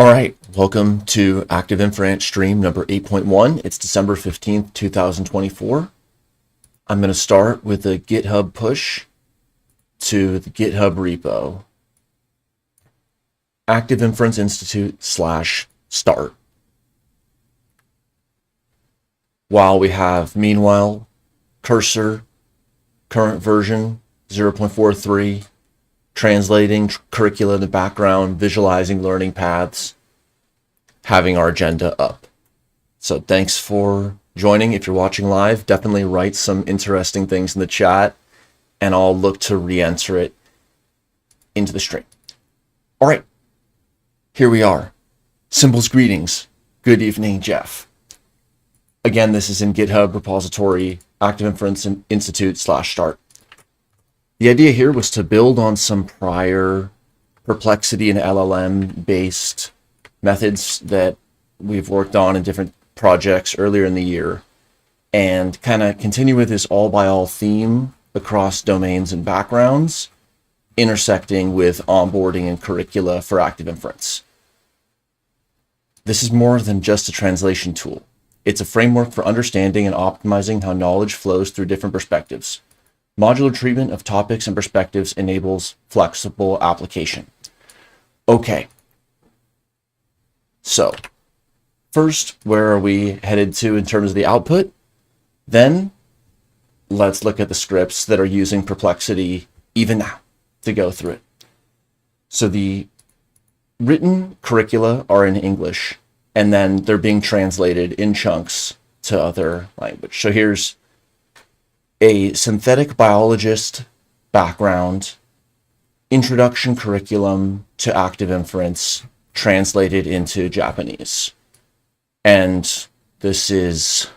All right, welcome to Active Inference stream number 8.1. It's December 15th, 2024. I'm going to start with a GitHub push to the GitHub repo. Active Inference Institute /start. While we have, meanwhile, cursor, current version 0.43, translating curricula in the background, visualizing learning paths, having our agenda up. So thanks for joining. If you're watching live, definitely write some interesting things in the chat, and I'll look to re-enter it into the stream. All right, here we are. Symbols greetings. Good evening, Jeff. Again, this is in GitHub repository, Active Inference Institute /start. The idea here was to build on some prior Perplexity and LLM-based methods that we've worked on in different projects earlier in the year, and kind of continue with this all-by-all theme across domains and backgrounds, intersecting with onboarding and curricula for Active Inference. This is more than just a translation tool. It's a framework for understanding and optimizing how knowledge flows through different perspectives. Modular treatment of topics and perspectives enables flexible application. Okay. So, first, where are we headed to in terms of the output? Then, let's look at the scripts that are using Perplexity even now to go through it. So the written curricula are in English, and then they're being translated in chunks to other language. So here's a synthetic biologist background, introduction curriculum to Active Inference, translated into Japanese. And this is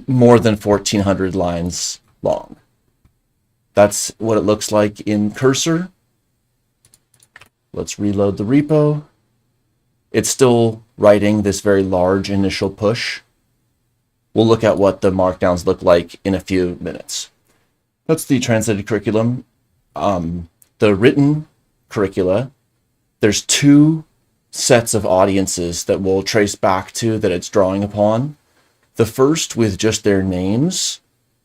more than 1,400 lines long. That's what it looks like in cursor. Let's reload the repo. It's still writing this very large initial push. We'll look at what the markdowns look like in a few minutes. That's the translated curriculum. The written curricula, there's two sets of audiences that we'll trace back to that it's drawing upon. The first, with just their names,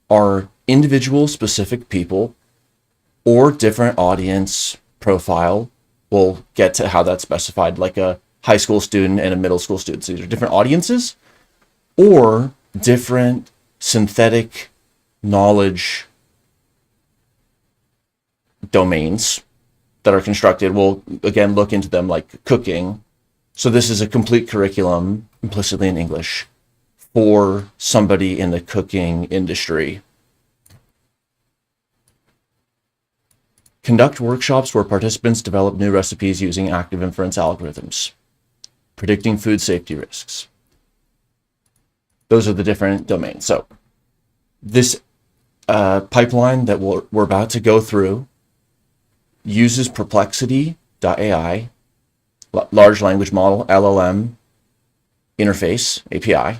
are individual specific people or different audience profile. We'll get to how that's specified, like a high school student and a middle school student. So these are different audiences, or different synthetic knowledge domains that are constructed. We'll again look into them, like cooking. So this is a complete curriculum, implicitly in English, for somebody in the cooking industry. Conduct workshops where participants develop new recipes using Active Inference algorithms, predicting food safety risks. Those are the different domains. So this pipeline that we're about to go through uses Perplexity.ai, large language model, LLM interface, API,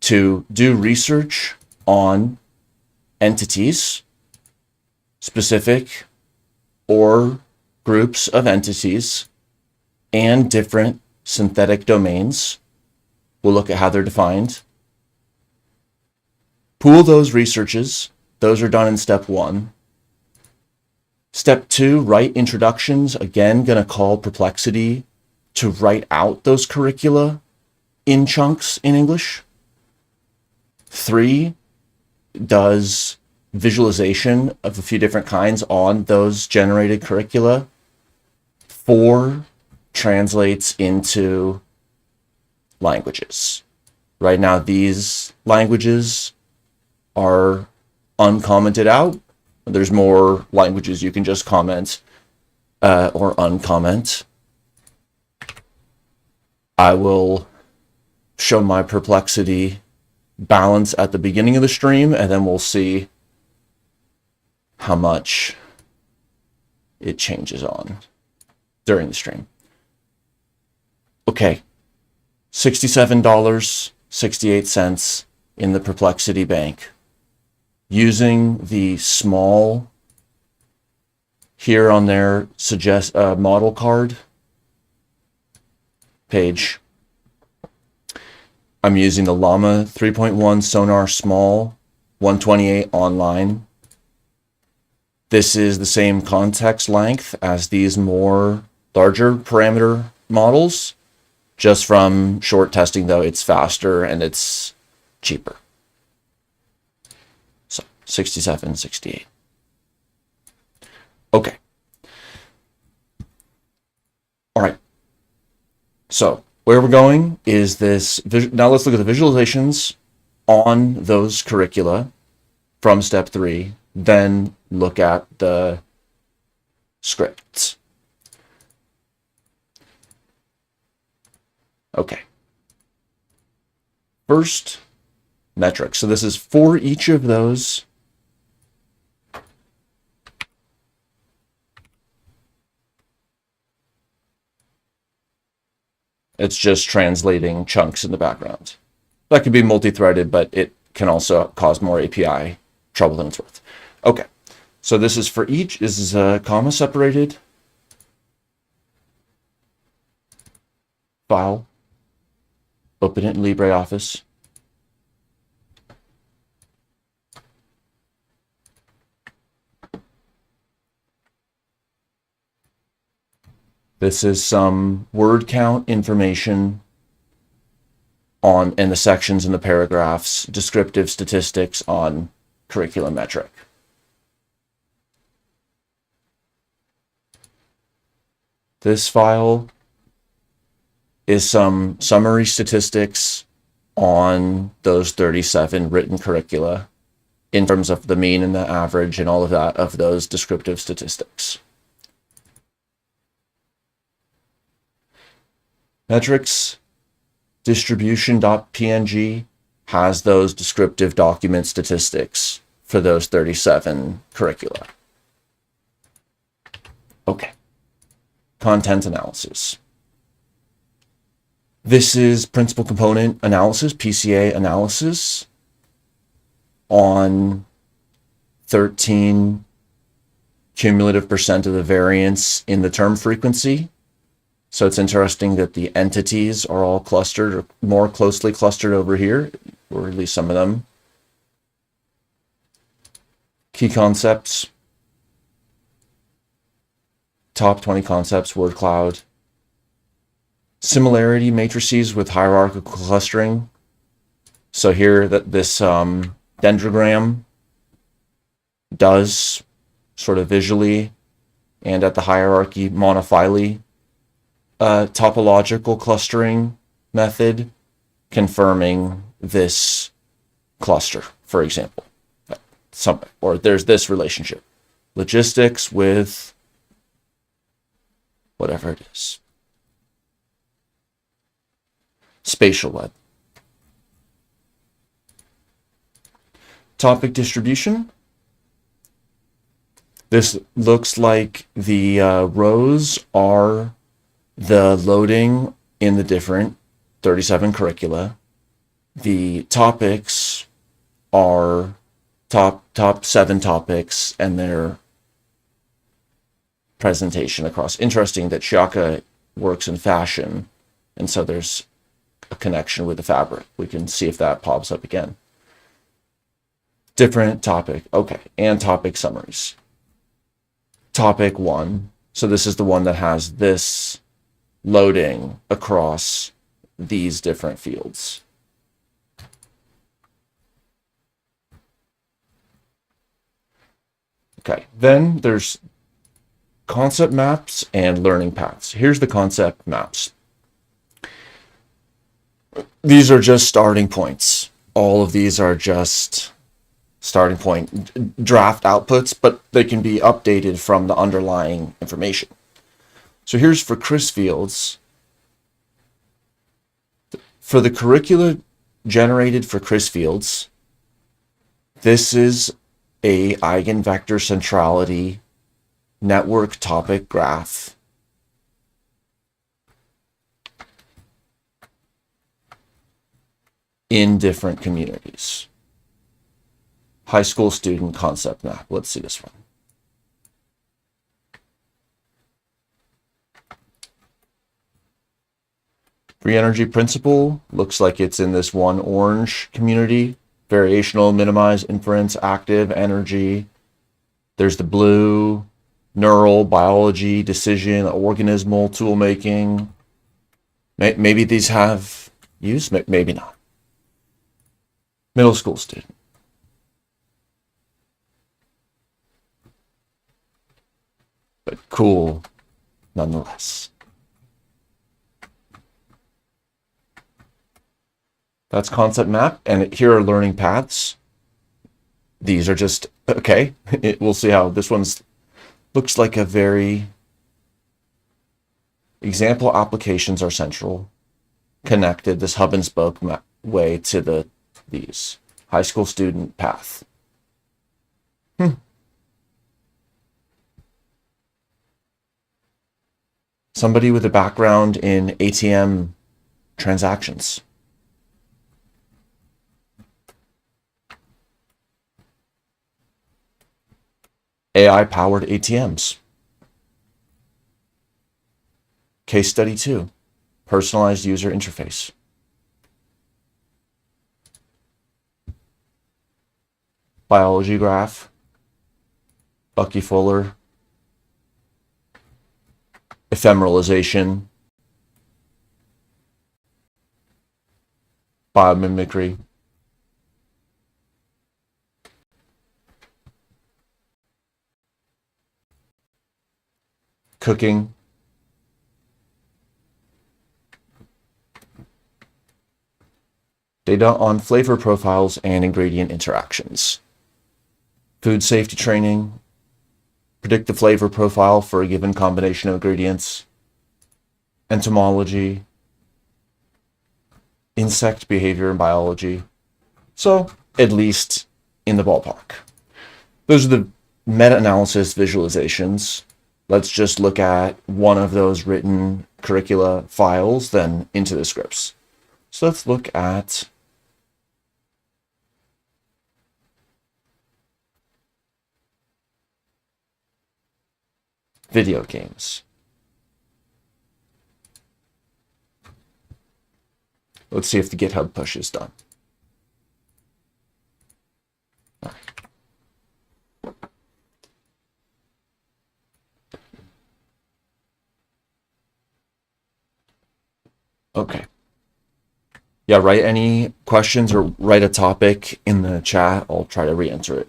to do research on entities, specific or groups of entities, and different synthetic domains. We'll look at how they're defined. Pool those researches. Those are done in step 1. Step 2, write introductions. Again, going to call Perplexity to write out those curricula in chunks in English. 3, does visualization of a few different kinds on those generated curricula. 4, translates into languages. Right now, these languages are uncommented out. There's more languages you can just comment or uncomment. I will show my Perplexity balance at the beginning of the stream, and then we'll see how much it changes on during the stream. Okay. $67.68 in the Perplexity bank, using the small Here on their suggest model card page, I'm using the Llama 3.1 Sonar Small 128 online. This is the same context length as these more larger parameter models. Just from short testing, though, it's faster and it's cheaper. So 67, 68. Okay. All right. So where we're going is this. Now let's look at the visualizations on those curricula from step 3, then look at the scripts. Okay. First, metrics. So this is for each of those. It's just translating chunks in the background. That could be multi-threaded, but it can also cause more API trouble than it's worth. Okay, so this is for each. This is a comma separated file. Open it in LibreOffice. This is some word count information on in the sections and the paragraphs, descriptive statistics on curriculum metric. This file is some summary statistics on those 37 written curricula in terms of the mean and the average and all of that of those descriptive statistics. Metrics distribution.png has those descriptive document statistics for those 37 curricula. Okay. Content analysis. This is principal component analysis, PCA analysis, on 13 cumulative % of the variance in the term frequency. So it's interesting that the entities are all clustered or more closely clustered over here, or at least some of them. Key concepts. Top 20 concepts, word cloud. Similarity matrices with hierarchical clustering. So here that this dendrogram does sort of visually and at the hierarchy monophyly topological clustering method confirming this cluster, for example. Or there's this relationship. Logistics with whatever it is. Spatial web. Topic distribution. This looks like the rows are the loading in the different 37 curricula. The topics are top 7 topics and their presentation across. Interesting that Shaka works in fashion, and so there's a connection with the fabric. We can see if that pops up again. Different topic, okay, and topic summaries. Topic 1, so this is the one that has this loading across these different fields. Okay, then there's concept maps and learning paths. Here's the concept maps. These are just starting points. All of these are just starting point draft outputs, but they can be updated from the underlying information. So here's for Chris Fields. For the curricula generated for Chris Fields, this is a eigenvector centrality network topic graph. In different communities. High school student concept map. Let's see this one. Free energy principle looks like it's in this one orange community. Variational, minimize, inference, active, energy. There's the blue, neural, biology, decision, organismal, tool making. Maybe these have use, maybe not. Middle school student. But cool nonetheless. That's concept map, and here are learning paths. These are just, okay, we'll see how this one's looks like a very example applications are central, connected, this hub and spoke way to these high school student path. Somebody with a background in ATM transactions. AI-powered ATMs. Case study 2, personalized user interface. Biology graph, Bucky Fuller. Ephemeralization. Biomimicry. Cooking. Data on flavor profiles and ingredient interactions. Food safety training. Predict the flavor profile for a given combination of ingredients. Entomology. Insect behavior and biology. So, at least in the ballpark. Those are the meta-analysis visualizations. Let's just look at one of those written curricula files, then into the scripts. So let's look at video games. Let's see if the GitHub push is done. Okay. Yeah, write any questions or write a topic in the chat. I'll try to re-answer it.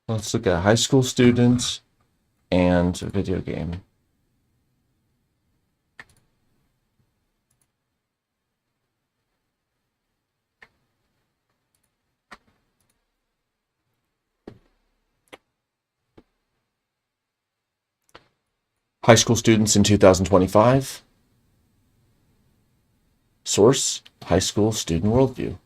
Let's look at high school students and a video game. High school students in 2025. Source, high school student worldview.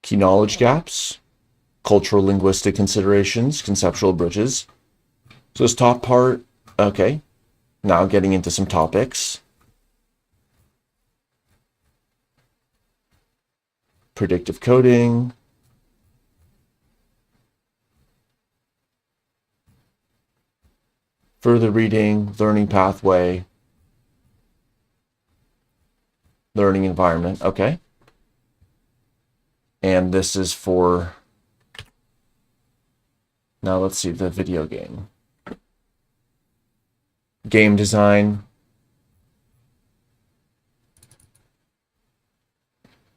Key knowledge gaps, cultural linguistic considerations, conceptual bridges. So this top part, okay. Now getting into some topics. Predictive coding. Further reading, learning pathway, learning environment, okay. And this is for, now let's see the video game. Game design.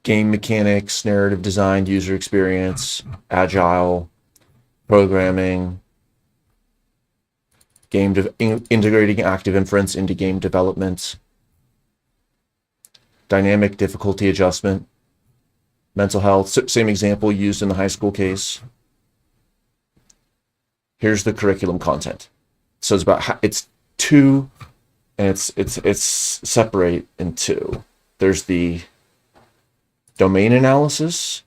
Game mechanics, narrative design, user experience, agile, programming, integrating active inference into game development, dynamic difficulty adjustment, mental health, same example used in the high school case. Here's the curriculum content. So it's about, it's two, and it's separate in two. There's the domain analysis,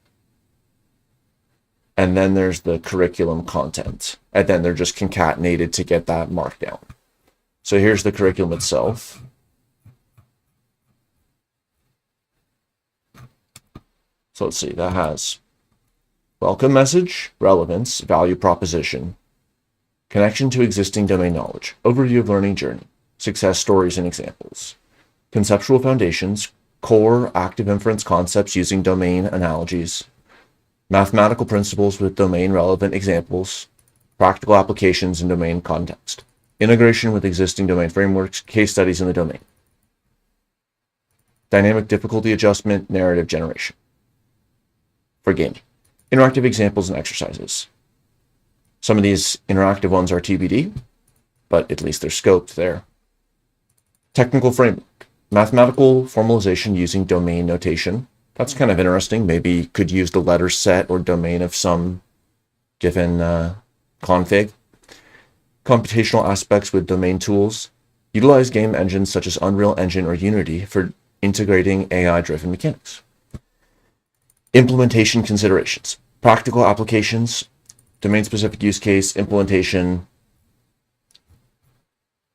and then there's the curriculum content, and then they're just concatenated to get that markdown. So here's the curriculum itself. So let's see, that has welcome message, relevance, value proposition, connection to existing domain knowledge, overview of learning journey, success stories and examples, conceptual foundations, core active inference concepts using domain analogies, mathematical principles with domain relevant examples, practical applications in domain context, integration with existing domain frameworks, case studies in the domain, dynamic difficulty adjustment, narrative generation. For gaming, interactive examples and exercises. Some of these interactive ones are TBD, but at least they're scoped there. Technical framework, mathematical formalization using domain notation. That's kind of interesting. Maybe could use the letter set or domain of some given config. Computational aspects with domain tools. Utilize game engines such as Unreal Engine or Unity for integrating AI-driven mechanics. Implementation considerations, practical applications, domain-specific use case, implementation,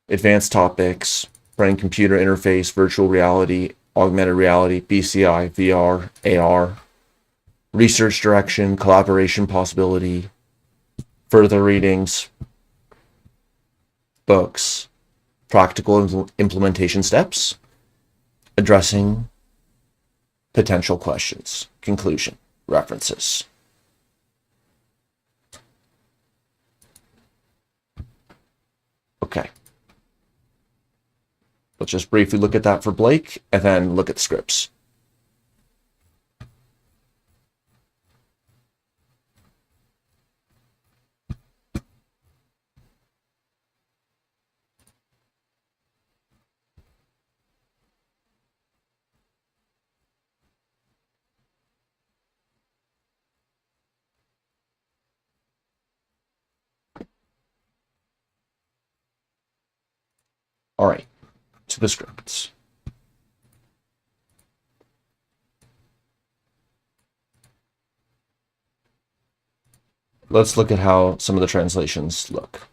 advanced topics, brain-computer interface, virtual reality, augmented reality, BCI, VR, AR, research direction, collaboration possibility, further readings, books, practical implementation steps, addressing potential questions, conclusion, references. Okay. Let's just briefly look at that for Blake and then look at the scripts. All right, to the scripts. Let's look at how some of the translations look.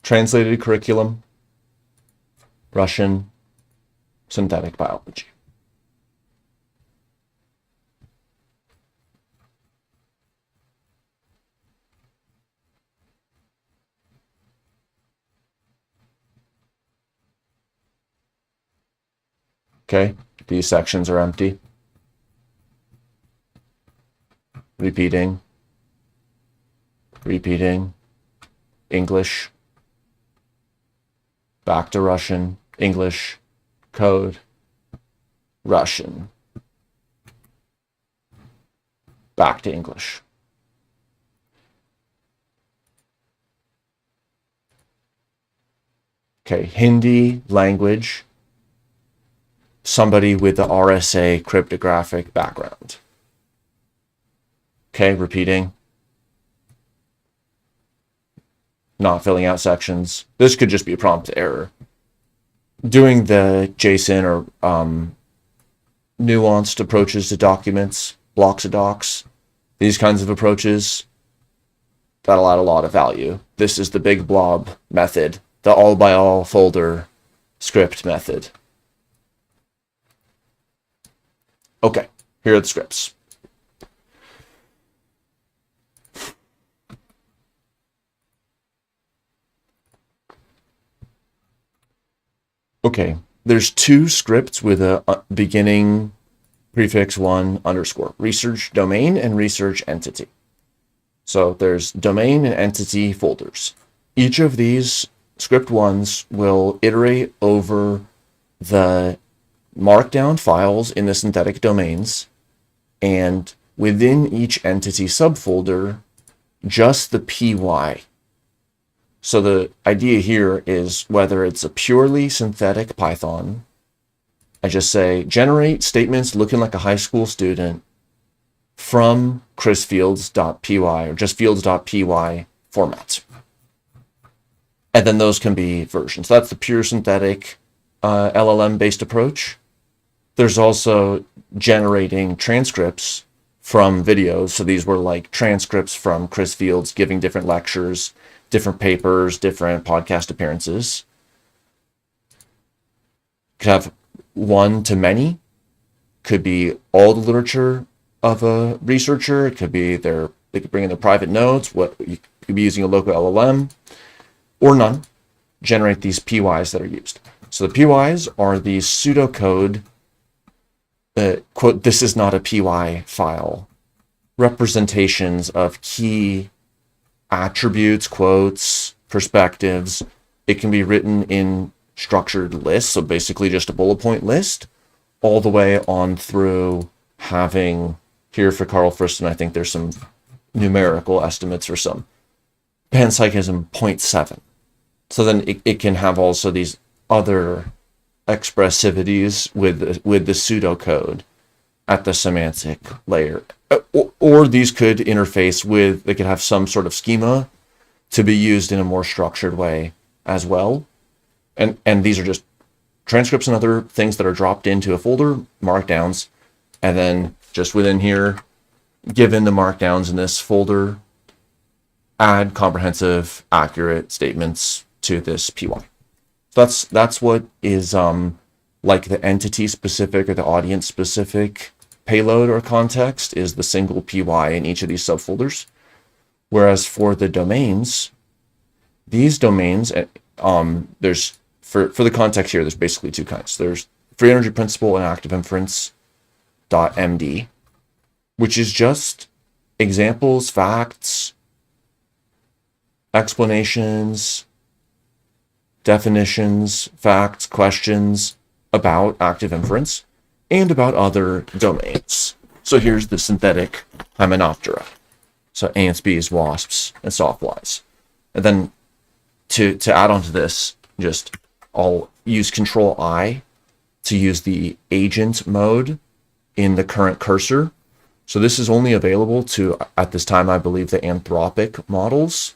Translated curriculum, Russian, synthetic biology. Okay, these sections are empty. Repeating, English, back to Russian, English, code, Russian, back to English. Okay, Hindi, language, somebody with the RSA cryptographic background. Okay, repeating. Not filling out sections. This could just be a prompt error. Doing the JSON or nuanced approaches to documents, blocks of docs, these kinds of approaches, that'll add a lot of value. This is the big blob method, the all by all folder script method. Okay, here are the scripts. Okay, there's two scripts with a beginning prefix 1 underscore, research domain and research entity. So there's domain and entity folders. Each of these script ones will iterate over the markdown files in the synthetic domains, and within each entity subfolder, just the PY. So the idea here is whether it's a purely synthetic Python, I just say generate statements looking like a high school student from chrisfields.py or just fields.py format. And then those can be versions. So that's the pure synthetic LLM based approach. There's also generating transcripts from videos. So these were like transcripts from Chris Fields giving different lectures, different papers, different podcast appearances. Could have one to many, could be all the literature of a researcher. It could be they could bring in their private notes. What you could be using a local LLM, or none. Generate these PYs that are used. So the PYs are the pseudocode, quote, this is not a PY file, representations of key attributes, quotes, perspectives. It can be written in structured lists, so basically just a bullet point list, all the way on through having, here for Carl Friston, I think there's some numerical estimates for some panpsychism 0.7. So then it can have also these other expressivities with the pseudocode at the semantic layer. Or these could interface with, they could have some sort of schema to be used in a more structured way as well. And these are just transcripts and other things that are dropped into a folder, markdowns, and then just within here, given the markdowns in this folder, add comprehensive, accurate statements to this PY. So that's what is like the entity specific or the audience specific payload or context is the single PY in each of these subfolders. Whereas for the domains, these domains, there's for the context here, there's basically two kinds. There's free energy principle and active inference .md, which is just examples, facts, explanations, definitions, facts, questions about active inference and about other domains. So here's the synthetic Hymenoptera. So ants, bees, wasps, and sawflies. And then to add on to this, just I'll use Control I to use the agent mode in the current cursor. So this is only available to, at this time, I believe, the Anthropic models,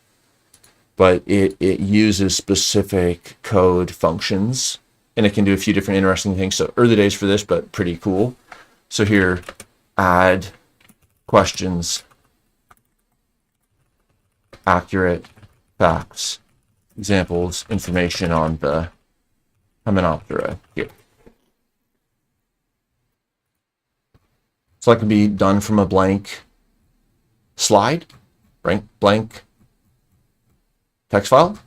but it uses specific code functions, and it can do a few different interesting things. So early days for this, but pretty cool. So here, add questions, accurate facts, examples, information on the Hymenoptera here. So that can be done from a blank slide, blank text file,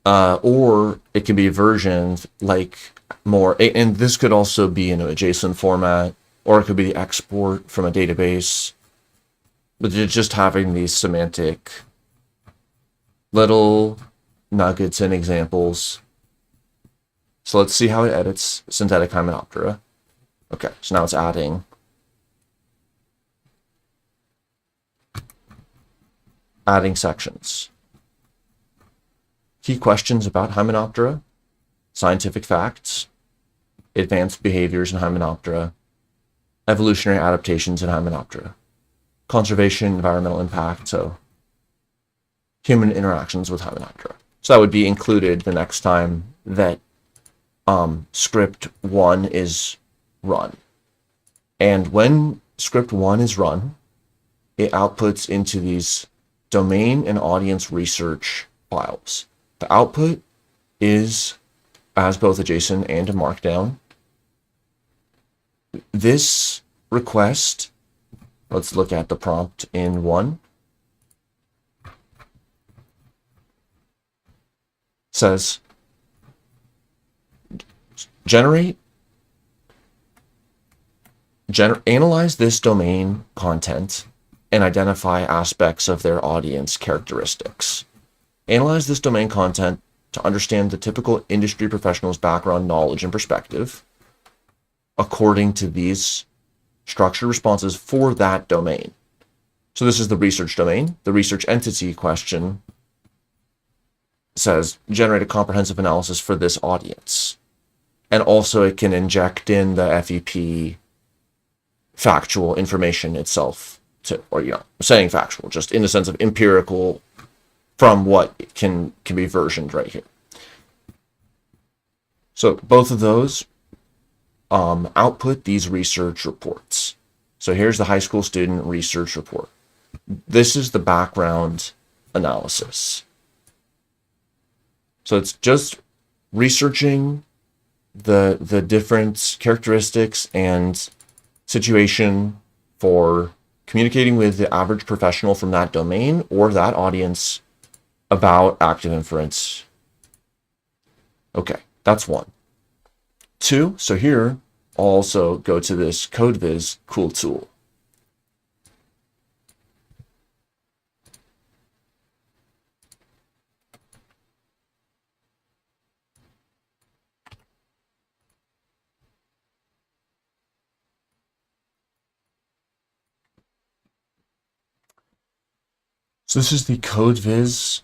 or it can be versioned like more, and this could also be in a JSON format, or it could be the export from a database, but just having these semantic little nuggets and examples. So let's see how it edits synthetic Hymenoptera. Okay, so now it's adding sections. Key questions about Hymenoptera, scientific facts, advanced behaviors in Hymenoptera, evolutionary adaptations in Hymenoptera, conservation, environmental impact, so human interactions with Hymenoptera. So that would be included the next time that script 1 is run. And when script 1 is run, it outputs into these domain and audience research files. The output is as both a JSON and a Markdown. This request, let's look at the prompt in 1, says analyze this domain content and identify aspects of their audience characteristics. Analyze this domain content to understand the typical industry professional's background, knowledge, and perspective according to these structured responses for that domain. So this is the research domain. The research entity question says generate a comprehensive analysis for this audience. And also it can inject in the FEP factual information itself, or saying factual, just in the sense of empirical from what can be versioned right here. So both of those output these research reports. So here's the high school student research report. This is the background analysis. So it's just researching the different characteristics and situation for communicating with the average professional from that domain or that audience about active inference. Okay, that's one. Two, so here I'll also go to this CodeViz cool tool. So this is the CodeViz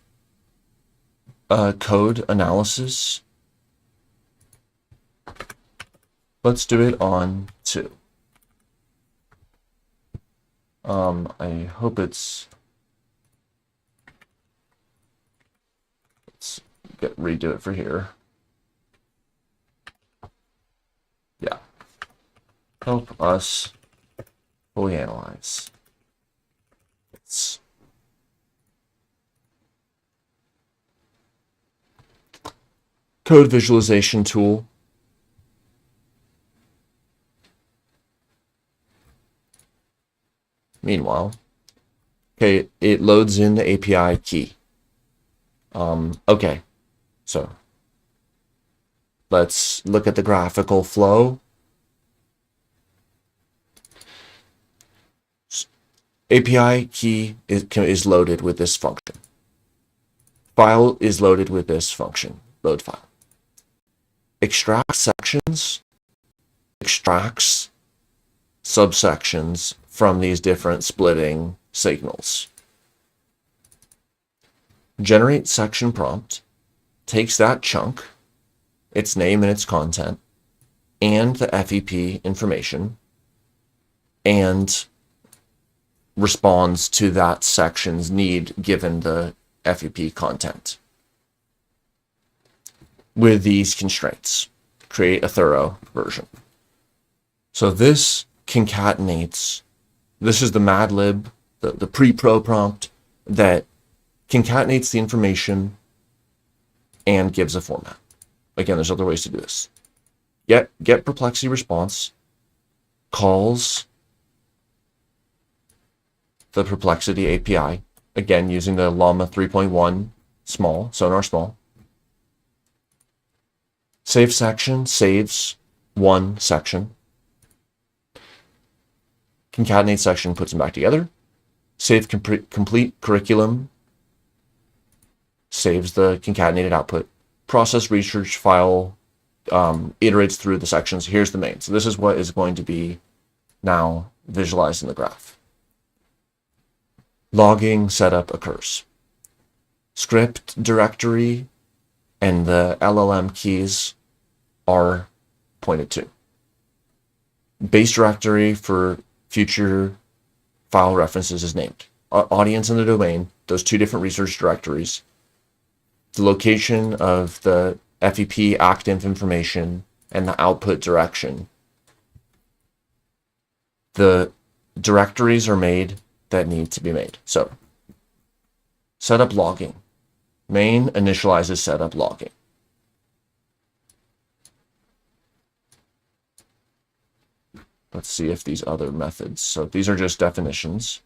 code analysis. Let's do it on 2. I hope let's redo it for here. Yeah. Help us fully analyze. Code visualization tool. Meanwhile, okay, it loads in the API key. Okay, so let's look at the graphical flow. API key is loaded with this function. File is loaded with this function, load file. Extract sections extracts subsections from these different splitting signals. Generate section prompt takes that chunk, its name and its content, and the FEP information, and responds to that section's need given the FEP content. With these constraints, create a thorough version. So this concatenates, this is the madlib, the pre-pro prompt that concatenates the information and gives a format. Again, there's other ways to do this. Get perplexity response calls the perplexity API, again using the llama 3.1 small, sonar small. Save section saves one section. Concatenate section puts them back together. Save complete curriculum saves the concatenated output. Process research file iterates through the sections. Here's the main. So this is what is going to be now visualized in the graph. Logging setup occurs. Script directory and the LLM keys are pointed to. Base directory for future file references is named. Audience and the domain, those two different research directories. The location of the FEP active information and the output direction. The directories are made that need to be made. So, setup logging. Main initializes setup logging. Let's see if these other methods, so these are just definitions.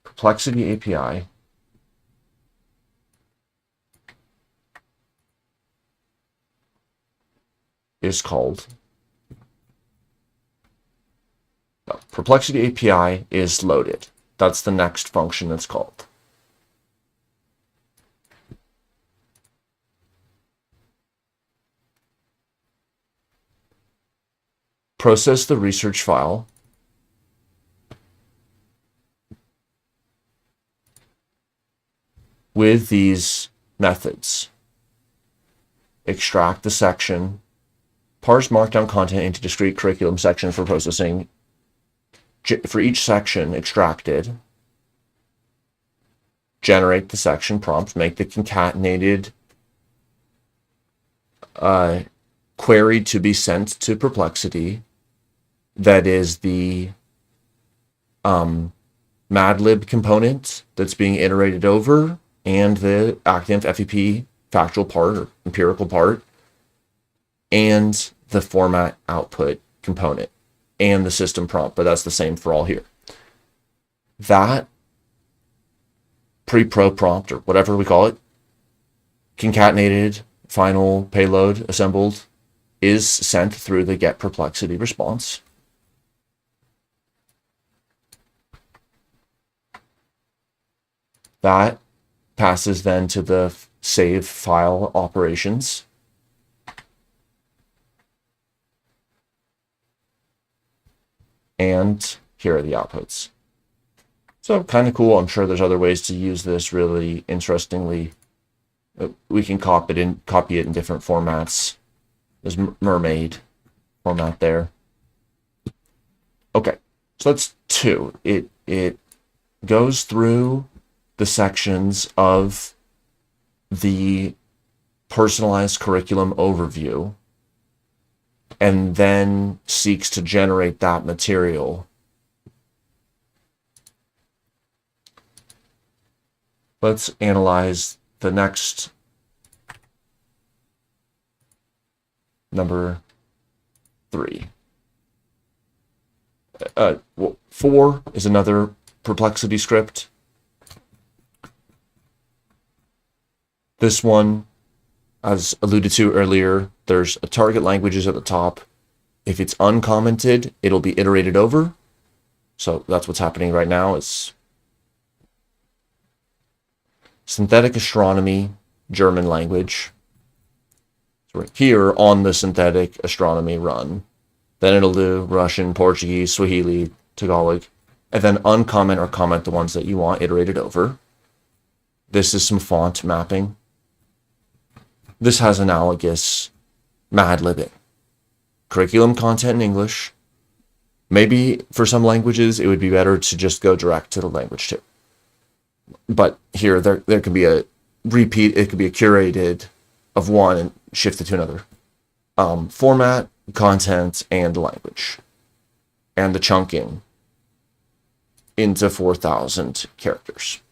Perplexity API is called, Perplexity API is loaded. That's the next function that's called. Process the research file. With these methods. Extract the section. Parse markdown content into discrete curriculum sections for processing. For each section extracted, generate the section prompt, make the concatenated queried to be sent to Perplexity. That is the Madlib component that's being iterated over, and the active FEP factual part or empirical part, and the format output component, and the system prompt, but that's the same for all here. That pre-pro prompt, or whatever we call it, concatenated final payload assembled, is sent through the get perplexity response. That passes then to the save file operations. And here are the outputs. So kind of cool. I'm sure there's other ways to use this really interestingly. We can copy it in different formats. There's mermaid format there. Okay, so that's 2. It goes through the sections of the personalized curriculum overview and then seeks to generate that material. Let's analyze the next number 3. 4 is another Perplexity script. This one, as alluded to earlier, there's a target languages at the top. If it's uncommented, it'll be iterated over. So that's what's happening right now. It's synthetic astronomy, German language. So we're here on the synthetic astronomy run. Then it'll do Russian, Portuguese, Swahili, Tagalog, and then uncomment or comment the ones that you want iterated over. This is some font mapping. This has analogous madlibbing. Curriculum content in English. Maybe for some languages, it would be better to just go direct to the language too. But here, there can be a repeat. It could be a curated of one and shifted to another. Format, content, and language. And the chunking into 4,000 characters.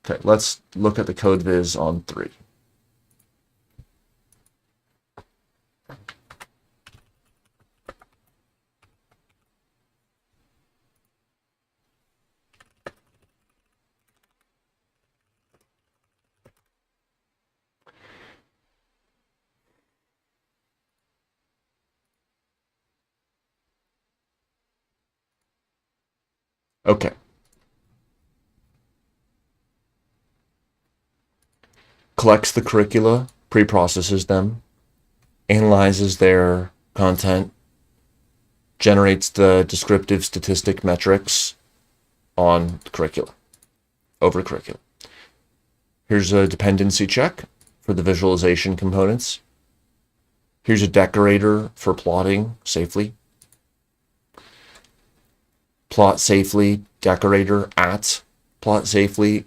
Okay, let's look at the code viz on 3. Okay. Collects the curricula, pre-processes them, analyzes their content, generates the descriptive statistic metrics on the curricula, over curricula. Here's a dependency check for the visualization components. Here's a decorator for plotting safely. Plot safely, decorator at plot safely.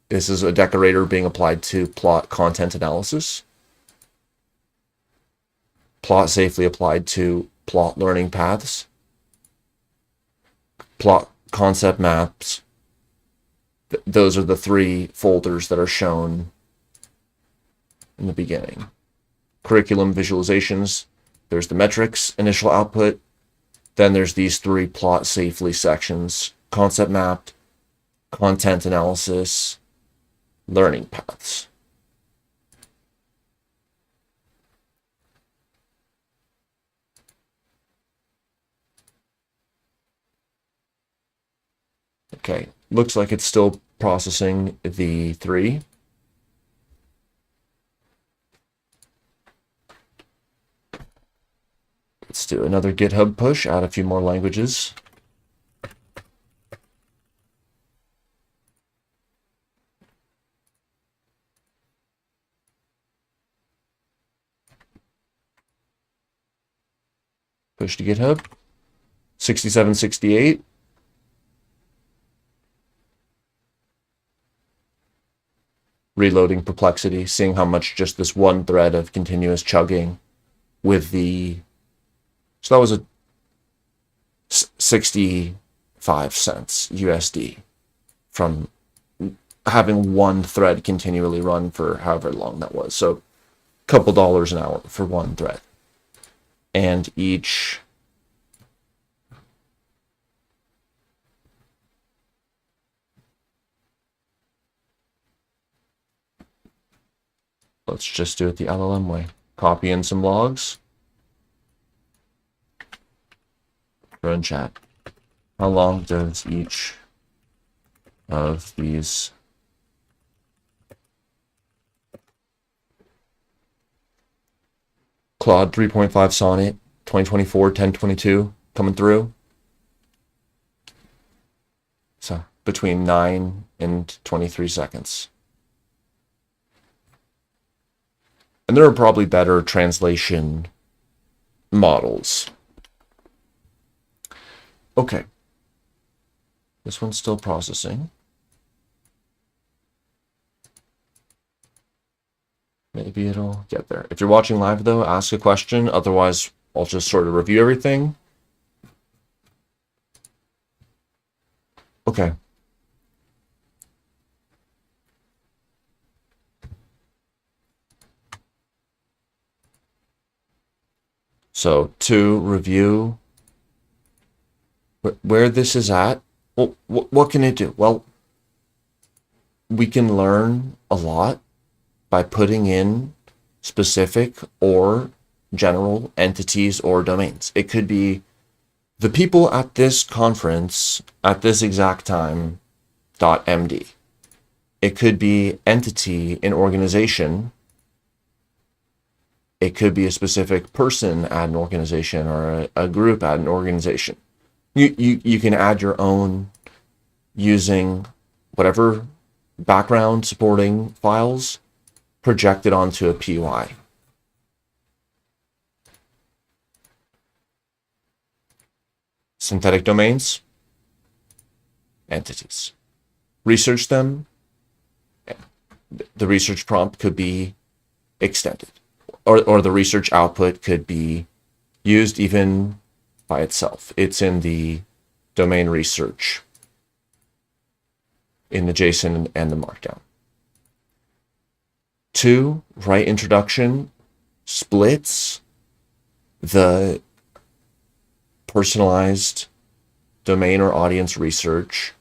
This is a decorator being applied to plot content analysis. Plot safely applied to plot learning paths. Plot concept maps. Those are the 3 folders that are shown in the beginning. Curriculum visualizations. There's the metrics, initial output. Then there's these 3 plot safely sections: concept map, content analysis, learning paths. Okay, looks like it's still processing the 3. Let's do another GitHub push, add a few more languages. Push to GitHub. 6768. reloading perplexity, seeing how much just this one thread of continuous chugging with the, so that was a 65 cents USD from having one thread continually run for however long that was. So a couple dollars an hour for one thread. And each let's just do it the LLM way. Copy in some logs. Run chat. How long does each of these Claude 3.5 Sonnet 2024 1022 coming through? So between 9 and 23 seconds. And there are probably better translation models. Okay. This one's still processing. Maybe it'll get there. If you're watching live, though, ask a question. Otherwise, I'll just sort of review everything. Okay. So to review where this is at, well, what can it do? Well, we can learn a lot by putting in specific or general entities or domains. It could be the people at this conference at this exact time .md. It could be entity in organization. It could be a specific person at an organization or a group at an organization. You can add your own using whatever background supporting files projected onto a PY. Synthetic domains, entities. Research them. The research prompt could be extended, or the research output could be used even by itself. It's in the domain research in the JSON and the Markdown. 2, write introduction, splits the personalized domain or audience research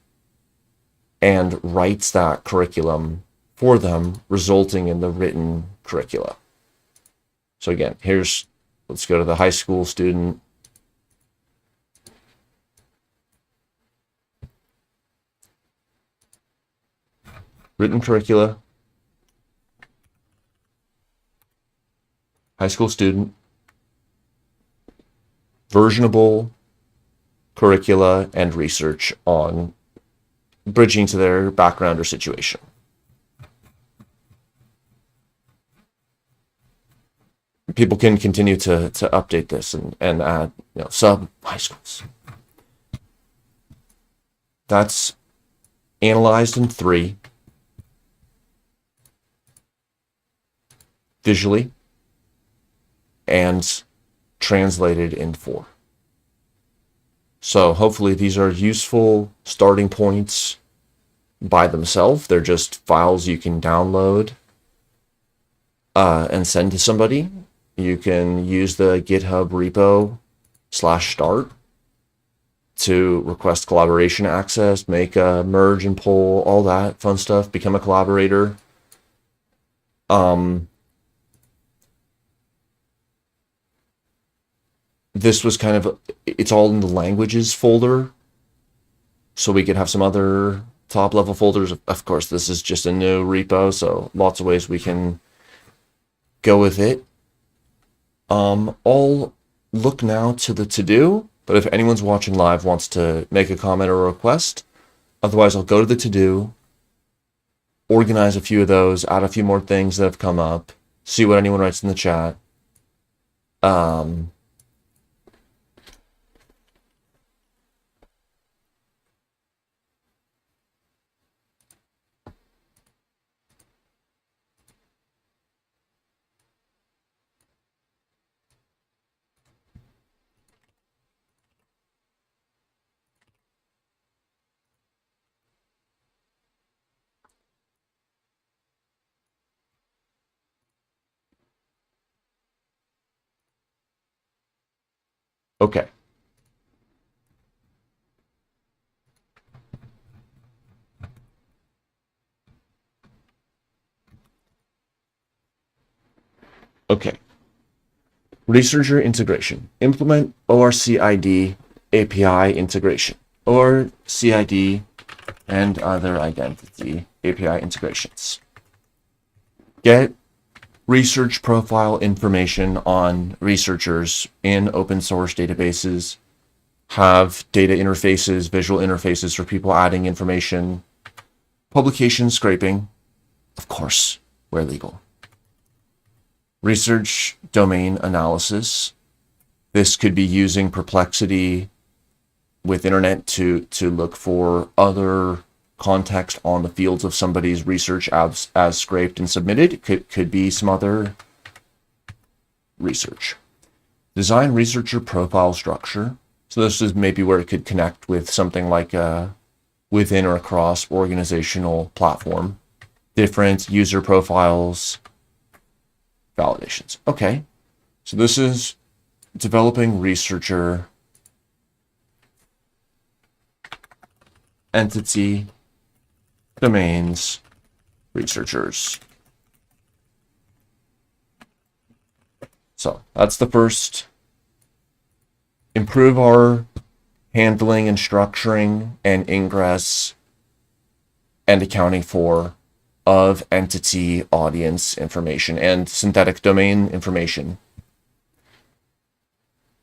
and writes that curriculum for them, resulting in the written curricula. So again, let's go to the high school student. Written curricula, high school student, versionable curricula and research on bridging to their background or situation. People can continue to update this and add sub high schools. That's analyzed in 3. Visually, and translated in 4. So hopefully these are useful starting points by themselves. They're just files you can download and send to somebody. You can use the GitHub repo /start to request collaboration access, make a merge and pull, all that fun stuff, become a collaborator. This was kind of, it's all in the languages folder, so we could have some other top level folders. Of course, this is just a new repo, so lots of ways we can go with it. I'll look now to the to-do, but if anyone's watching live wants to make a comment or a request, otherwise I'll go to the to-do, organize a few of those, add a few more things that have come up, see what anyone writes in the chat. Okay. Okay. Researcher integration. Implement ORCID API integration, or CID and other identity API integrations. Get research profile information on researchers in open source databases. Have data interfaces, visual interfaces for people adding information. Publication scraping, of course, where legal. Research domain analysis. This could be using Perplexity with internet to look for other context on the fields of somebody's research as scraped and submitted. Could be some other research. Design researcher profile structure. So this is maybe where it could connect with something like a within or across organizational platform. Different user profiles, validations. Okay, so this is developing researcher entity domains researchers. So that's the first. Improve our handling and structuring and ingress and accounting for of entity audience information and synthetic domain information.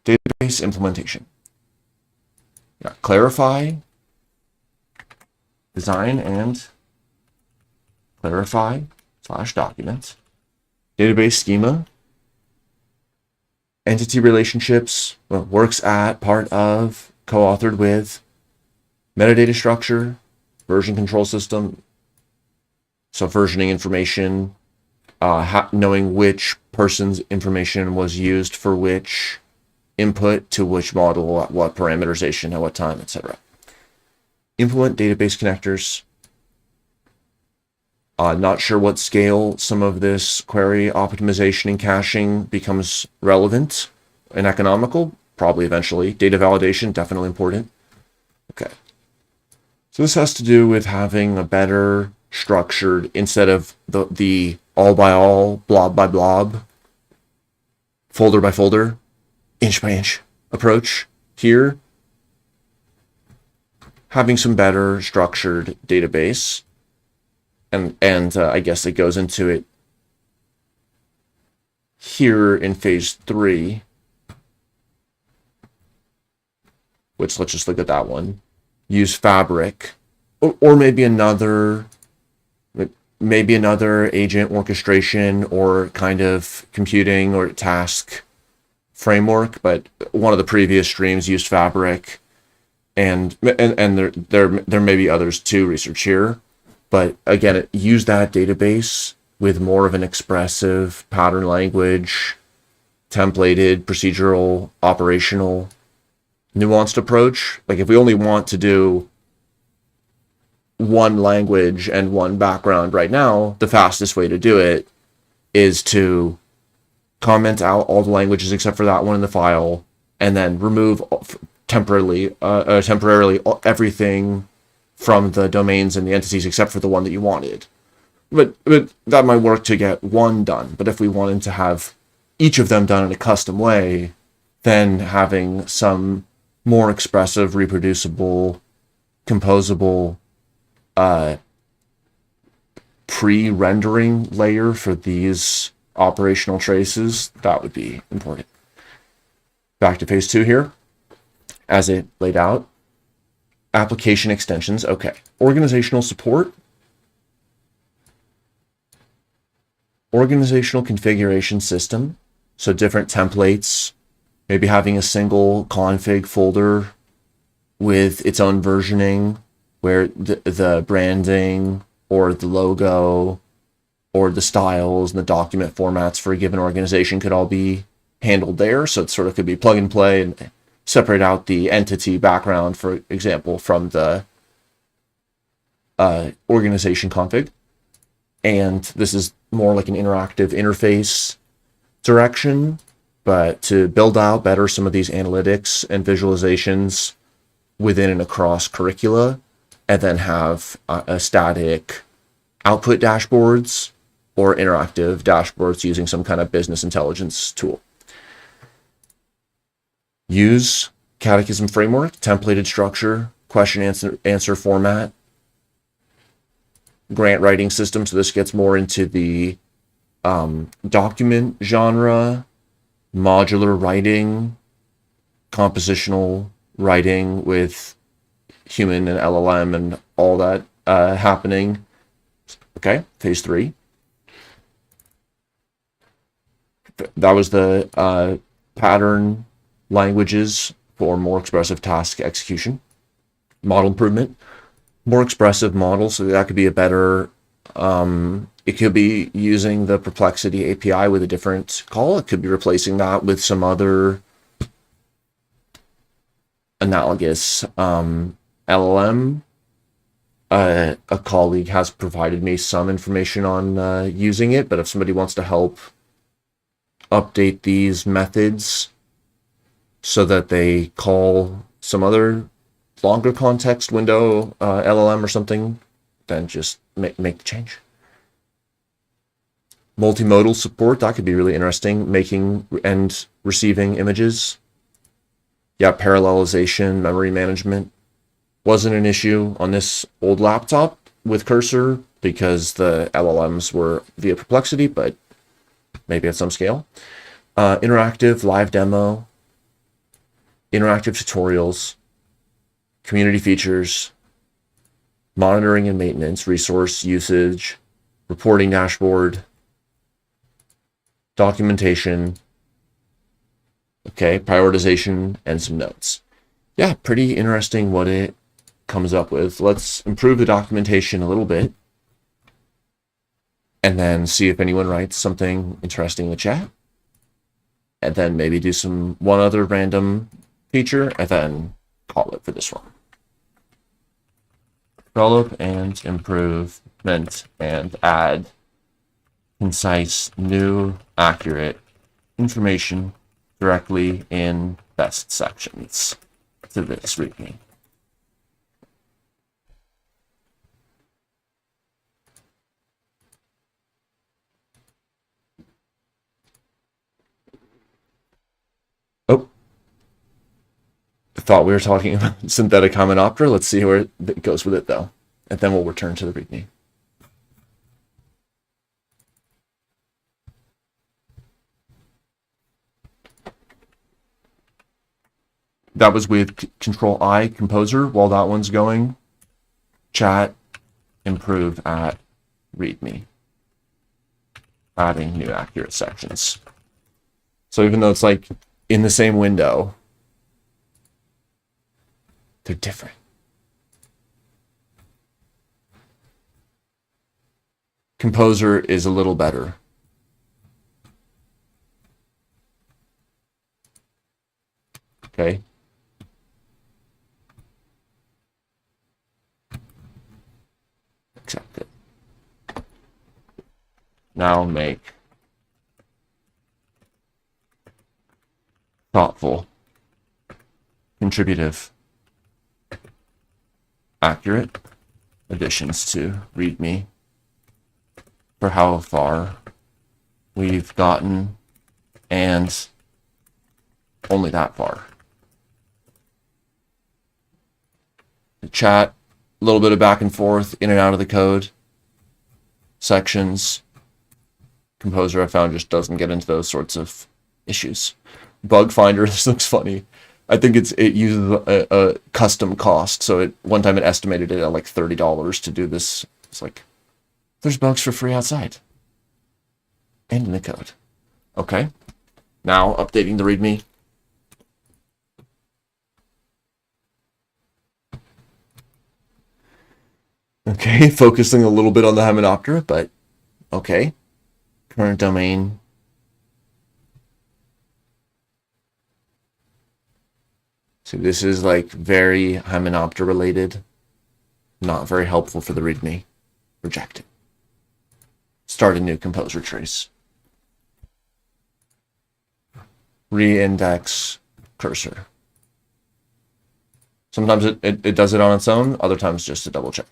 Database implementation. Yeah, clarify, design and clarify / document. Database schema. Entity relationships, works at, part of, co-authored with. Metadata structure, version control system. So versioning information, knowing which person's information was used for which input to which model, at what parameterization, at what time, etc. Implement database connectors. Not sure what scale some of this query optimization and caching becomes relevant and economical. Probably eventually. Data validation, definitely important. Okay. So this has to do with having a better structured, instead of the all by all, blob by blob, folder by folder, inch by inch approach here. Having some better structured database. And I guess it goes into it here in phase 3, which let's just look at that one. Use Fabric, or maybe another agent orchestration or kind of computing or task framework. But one of the previous streams used Fabric, and there may be others too. Research here. But again, use that database with more of an expressive pattern language, templated, procedural, operational, nuanced approach. Like if we only want to do one language and one background right now, the fastest way to do it is to comment out all the languages except for that one in the file, and then remove temporarily everything from the domains and the entities except for the one that you wanted. But that might work to get one done. But if we wanted to have each of them done in a custom way, then having some more expressive, reproducible, composable pre-rendering layer for these operational traces, that would be important. Back to phase 2 here, as it laid out. Application extensions. Okay. Organizational support. Organizational configuration system. So different templates. Maybe having a single config folder with its own versioning where the branding or the logo or the styles and the document formats for a given organization could all be handled there. So it sort of could be plug and play and separate out the entity background, for example, from the organization config. And this is more like an interactive interface direction. But to build out better some of these analytics and visualizations within and across curricula, and then have a static output dashboards or interactive dashboards using some kind of business intelligence tool. Use catechism framework, templated structure, question answer format, grant writing system. So this gets more into the document genre, modular writing, compositional writing with human and LLM and all that happening. Okay, phase 3. That was the pattern languages for more expressive task execution. Model improvement, more expressive models. So that could be a better, it could be using the Perplexity API with a different call. It could be replacing that with some other analogous LLM. A colleague has provided me some information on using it, but if somebody wants to help update these methods so that they call some other longer context window LLM or something, then just make the change. Multimodal support, that could be really interesting, making and receiving images. Yeah, parallelization, memory management wasn't an issue on this old laptop with Cursor because the LLMs were via Perplexity, but maybe at some scale. Interactive live demo, interactive tutorials, community features, monitoring and maintenance, resource usage, reporting dashboard, documentation, okay, prioritization, and some notes. Yeah, pretty interesting what it comes up with. Let's improve the documentation a little bit and then see if anyone writes something interesting in the chat, and then maybe do one other random feature and then call it for this one. Develop and improvement and add concise, new, accurate information directly in best sections to this README. Oh, I thought we were talking about synthetic hymenoptera. Let's see where it goes with it though, and then we'll return to the README. That was with Control I Composer. While that one's going, chat improve at README, adding new accurate sections. So even though it's like in the same window, they're different. Composer is a little better. Okay. Accept it. Now make thoughtful, contributive, accurate additions to README for how far we've gotten, and only that far. The chat, a little bit of back and forth, in and out of the code sections. Composer, I found, just doesn't get into those sorts of issues. Bug Finder, this looks funny. I think it uses a custom cost. So one time it estimated it at like $30 to do this. It's like, there's bugs for free outside and in the code. Okay, now updating the README. Okay, focusing a little bit on the Hymenoptera, but okay. Current domain. So this is like very Hymenoptera related. Not very helpful for the README. Reject it. Start a new composer trace. re-index cursor. Sometimes it does it on its own, other times just to double check.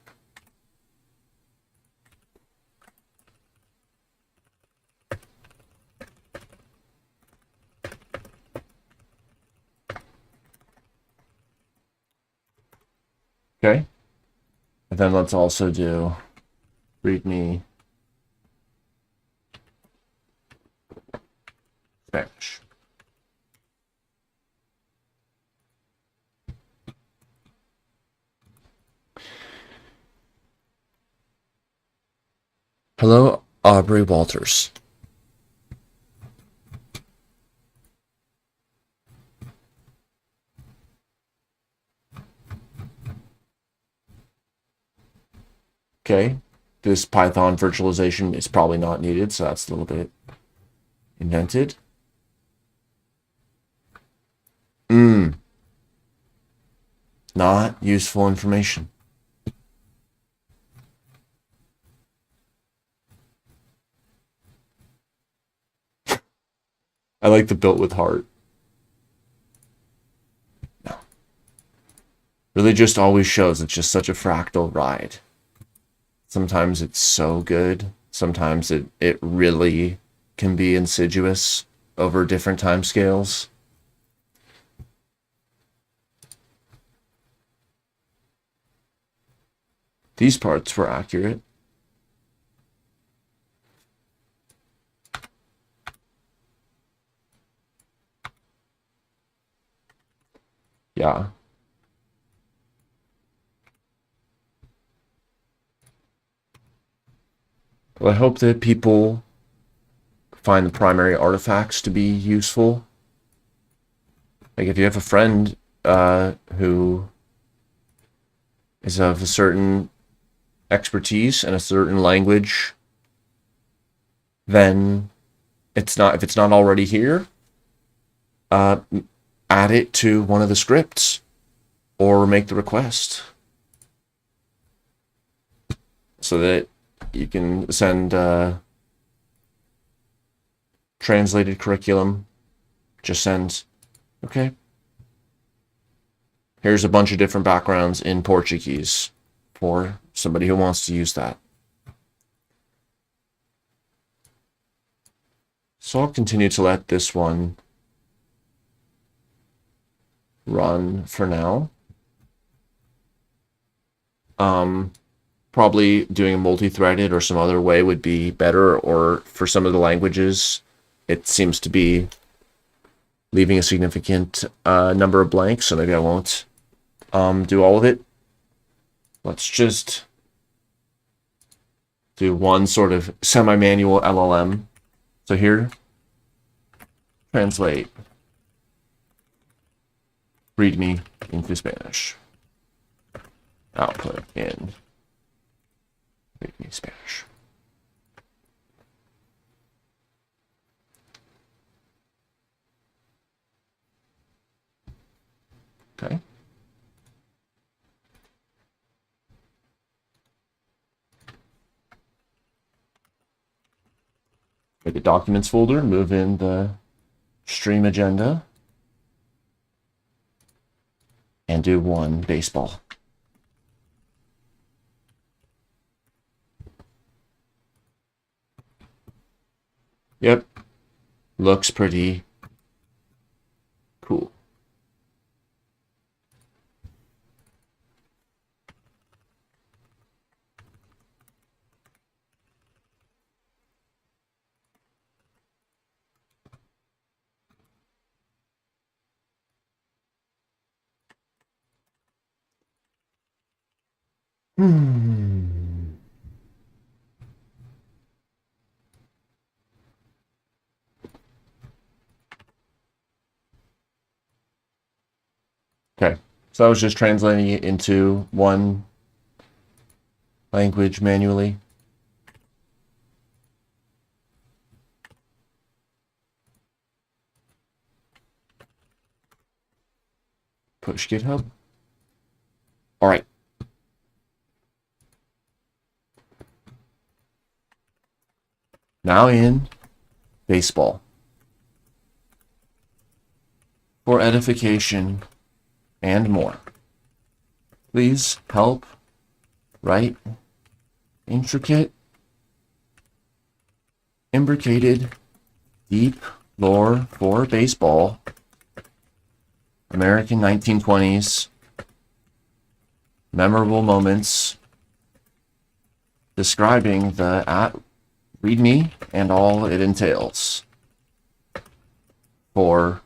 Okay. And then let's also do readme Spanish. Hello, Aubrey Walters. Okay, this Python virtualization is probably not needed, so that's a little bit indented. Not useful information. I like the built with heart. No. Really just always shows it's just such a fractal ride. Sometimes it's so good. Sometimes it really can be insidious over different time scales. These parts were accurate. Yeah. Well, I hope that people find the primary artifacts to be useful. Like if you have a friend who is of a certain expertise in a certain language, then if it's not already here, add it to one of the scripts or make the request so that you can send translated curriculum. Just send, okay, here's a bunch of different backgrounds in Portuguese for somebody who wants to use that. So I'll continue to let this one run for now. Probably doing a multi-threaded or some other way would be better, or for some of the languages, it seems to be leaving a significant number of blanks, so maybe I won't do all of it. Let's just do one sort of semi-manual LLM. So here, translate readme into Spanish. Output in readme Spanish. Okay. Make a documents folder, move in the stream agenda, and do one baseball. Yep. Looks pretty cool. Okay, so I was just translating it into one language manually. Push GitHub. All right. Now in baseball. for edification, and more. Please help write intricate, imbricated, deep lore for baseball, American 1920s, memorable moments, describing the README and all it entails for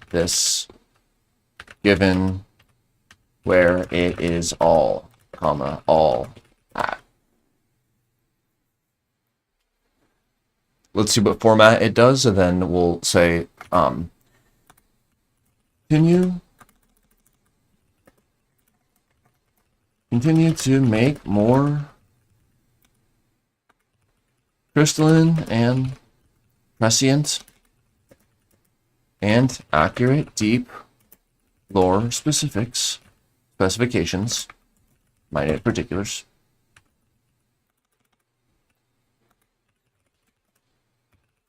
this given where it is all, comma, all at. Let's see what format it does, and then we'll say continue to make more crystalline and prescient and accurate deep lore specifications, minute particulars,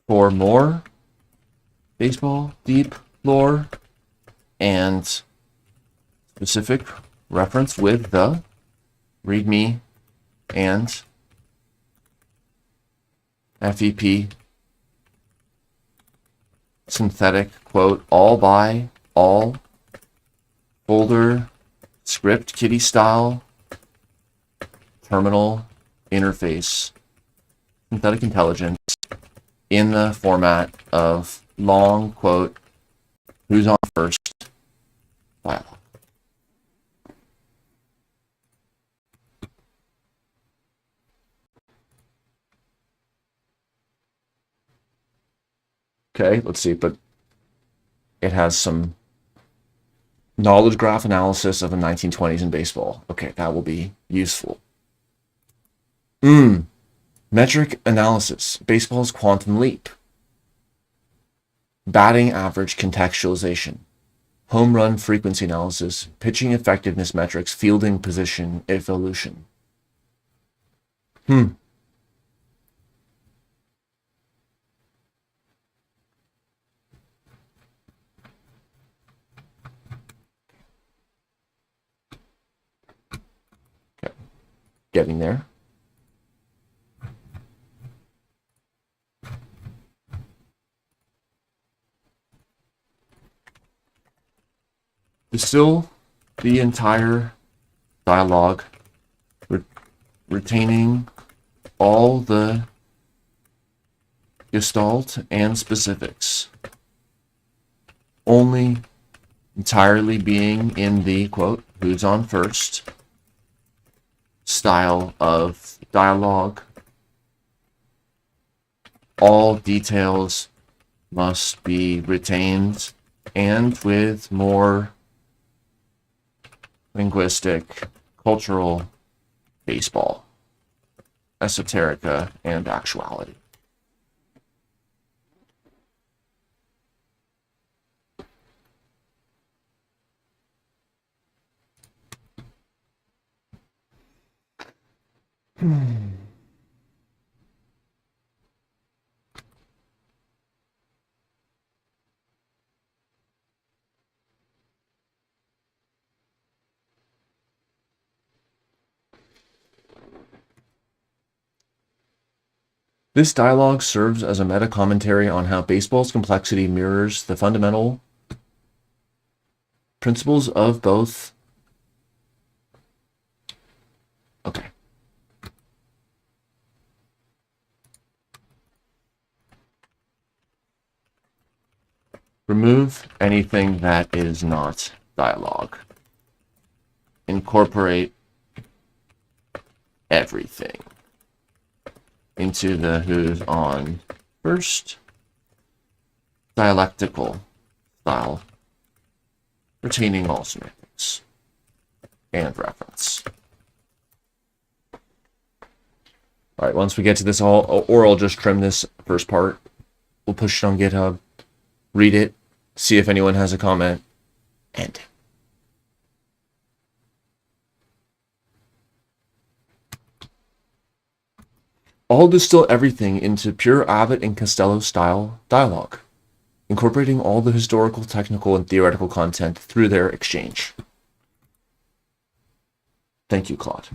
for more baseball deep lore and specific reference with the README and FEP synthetic quote all by all folder script kiddie style terminal interface synthetic intelligence in the format of long quote who's on first dialogue. Okay, let's see, but it has some knowledge graph analysis of the 1920s in baseball. Okay, that will be useful. Metric analysis, baseball's quantum leap. Batting average contextualization, home run frequency analysis, pitching effectiveness metrics, fielding position evolution. Okay. Getting there. Distill the entire dialogue, retaining all the gestalt and specifics, only entirely being in the quote who's on first style of dialogue. All details must be retained, and with more linguistic, cultural baseball, esoterica, and actuality. This dialogue serves as a meta-commentary on how baseball's complexity mirrors the fundamental principles of both. Okay. Remove anything that is not dialogue. Incorporate everything into the who's on first dialectical style, retaining all semantics and reference. All right, once we get to this all, or I'll just trim this first part. We'll push it on GitHub, read it, see if anyone has a comment, and I'll distill everything into pure Abbott and Costello style dialogue. incorporating all the historical, technical, and theoretical content through their exchange. Thank you, Claude.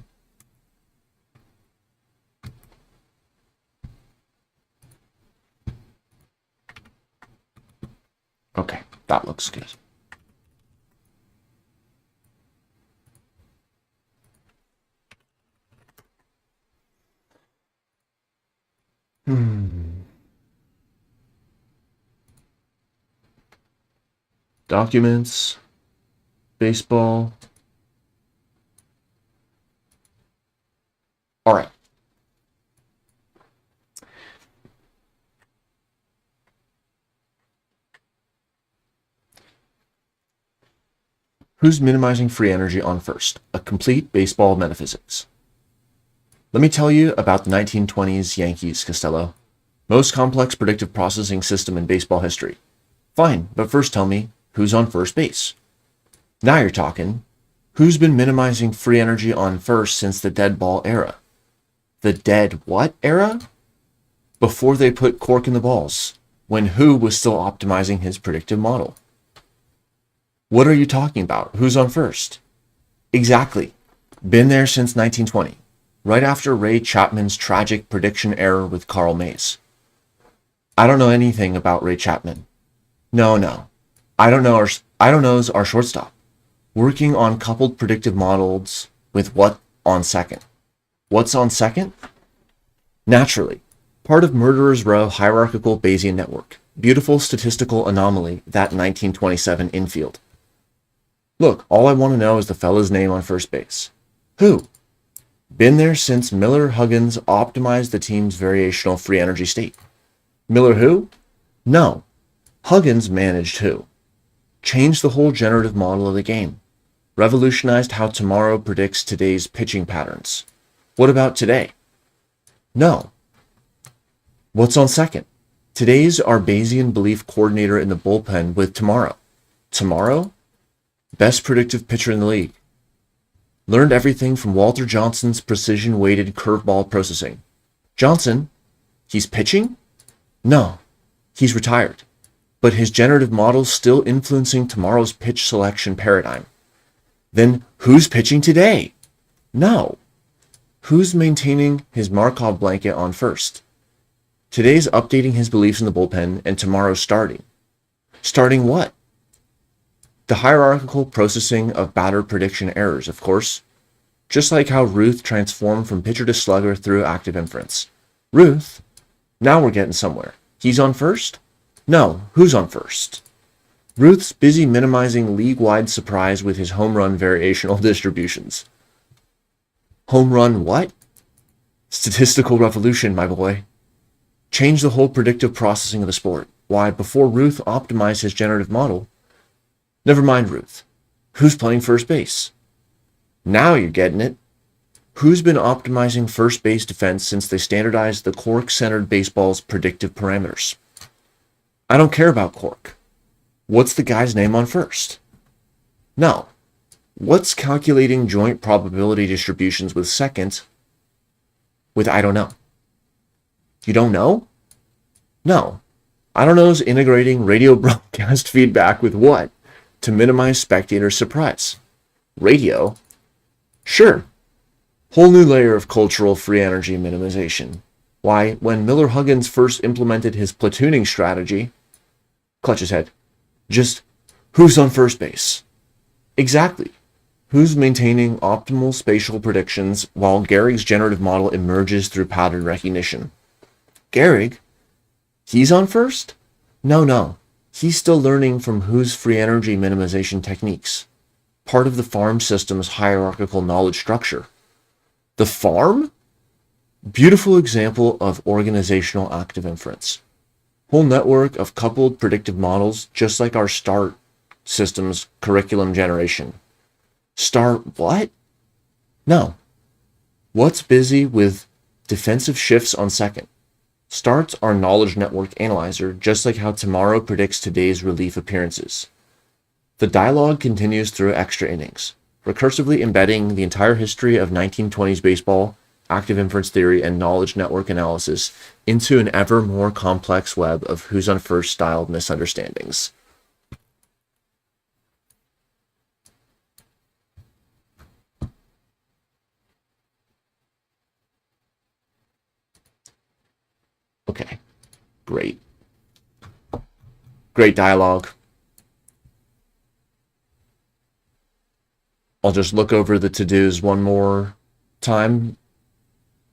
Okay, that looks good. Documents, baseball. All right. Who's minimizing free energy on first? A complete baseball metaphysics. Let me tell you about the 1920s Yankees, Costello. Most complex predictive processing system in baseball history. Fine, but first tell me, who's on first base? Now you're talking. Who's been minimizing free energy on first since the dead ball era? The dead what era? Before they put cork in the balls, when who was still optimizing his predictive model? What are you talking about? Who's on first? Exactly. Been there since 1920, right after Ray Chapman's tragic prediction error with Carl Mays. I don't know anything about Ray Chapman. No. I don't know's our shortstop. Working on coupled predictive models with what on second? What's on second? Naturally, part of Murderer's Row hierarchical Bayesian network. Beautiful statistical anomaly, that 1927 infield. Look, all I want to know is the fella's name on first base. Who? Been there since Miller Huggins optimized the team's variational free energy state. Miller who? No. Huggins managed who? Changed the whole generative model of the game. Revolutionized how tomorrow predicts today's pitching patterns. What about today? No. What's on second? Today's our Bayesian belief coordinator in the bullpen with tomorrow. Tomorrow? Best predictive pitcher in the league. Learned everything from Walter Johnson's precision-weighted curveball processing. Johnson? He's pitching? No. He's retired. But his generative model's still influencing tomorrow's pitch selection paradigm. Then who's pitching today? No. Who's maintaining his Markov blanket on first? Today's updating his beliefs in the bullpen and tomorrow's starting. Starting what? The hierarchical processing of batter prediction errors, of course. Just like how Ruth transformed from pitcher to slugger through active inference. Ruth? Now we're getting somewhere. He's on first? No, who's on first? Ruth's busy minimizing league-wide surprise with his home run variational distributions. Home run what? Statistical revolution, my boy. Change the whole predictive processing of the sport. Why, before Ruth optimized his generative model, never mind Ruth. Who's playing first base? Now you're getting it. Who's been optimizing first base defense since they standardized the cork-centered baseball's predictive parameters? I don't care about cork. What's the guy's name on first? No. What's calculating joint probability distributions with second with I don't know? You don't know? No. I don't know is integrating radio broadcast feedback with what? To minimize spectator surprise. Radio? Sure. Whole new layer of cultural free energy minimization. Why, when Miller Huggins first implemented his platooning strategy, clutch his head, just who's on first base? Exactly. Who's maintaining optimal spatial predictions while Gehrig's generative model emerges through pattern recognition? Gehrig? He's on first? No. He's still learning from who's free energy minimization techniques. Part of the farm system's hierarchical knowledge structure. The farm? Beautiful example of organizational active inference. Whole network of coupled predictive models, just like our START system's curriculum generation. START what? No. What's busy with defensive shifts on second? START's our knowledge network analyzer, just like how tomorrow predicts today's relief appearances. The dialogue continues through extra innings, recursively embedding the entire history of 1920s baseball active inference theory, and knowledge network analysis into an ever more complex web of who's on first styled misunderstandings. Okay, great. Great dialogue. I'll just look over the to-dos one more time,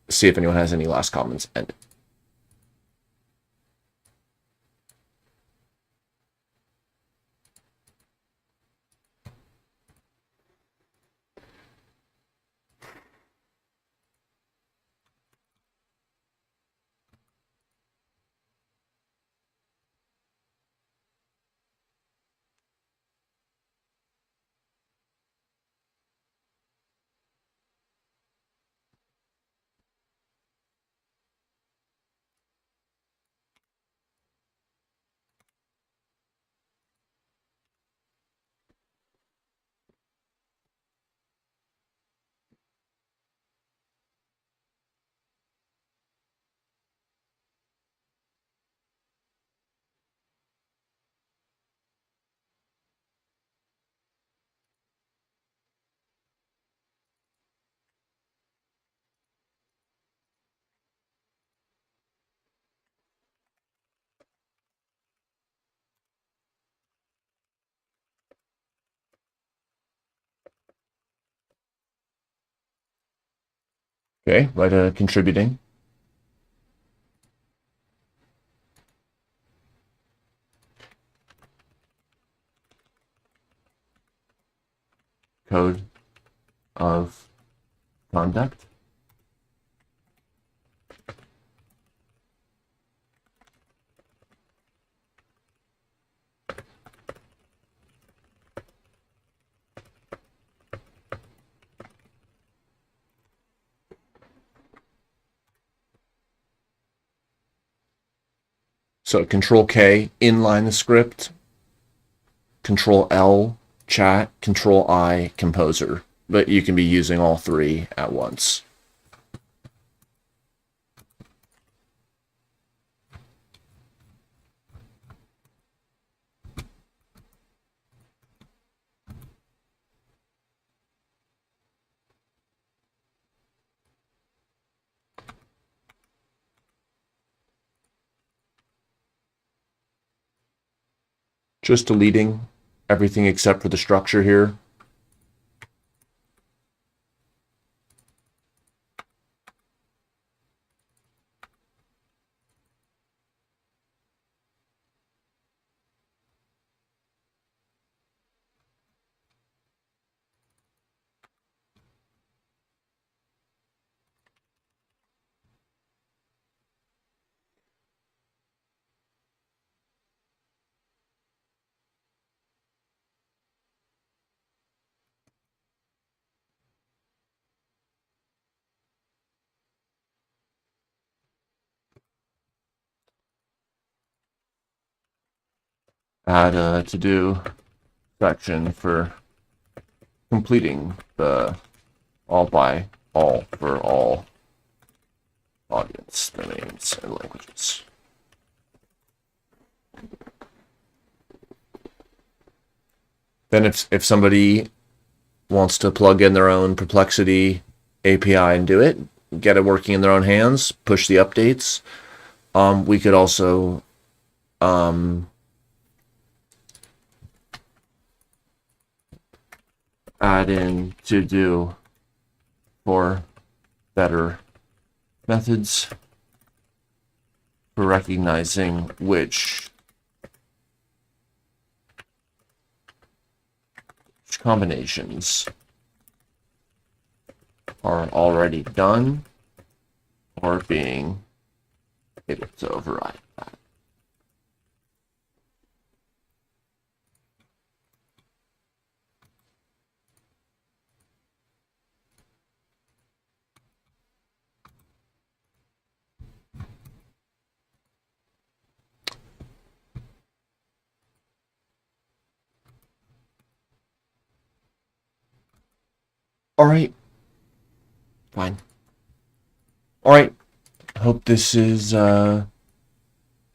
see if anyone has any last comments. And okay, right, contributing. Code of conduct. So Control K, inline the script. Control L, chat. Control I, composer. But you can be using all three at once. Just deleting everything except for the structure here. Add a to-do section for completing the all by all for all audience domains and languages. Then if somebody wants to plug in their own Perplexity API and do it, get it working in their own hands, push the updates, we could also add in to do for better methods for recognizing which combinations are already done or being able to override that. All right, fine. All right. Hope this is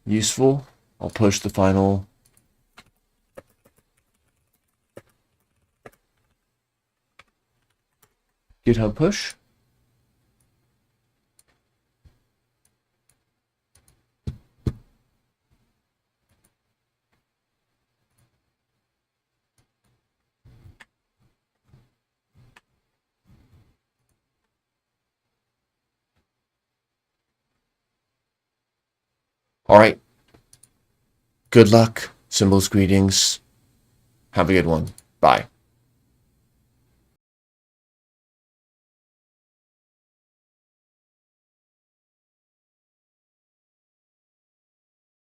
useful. I'll push the final GitHub push. All right. Good luck. Symbols, greetings. Have a good one. Bye.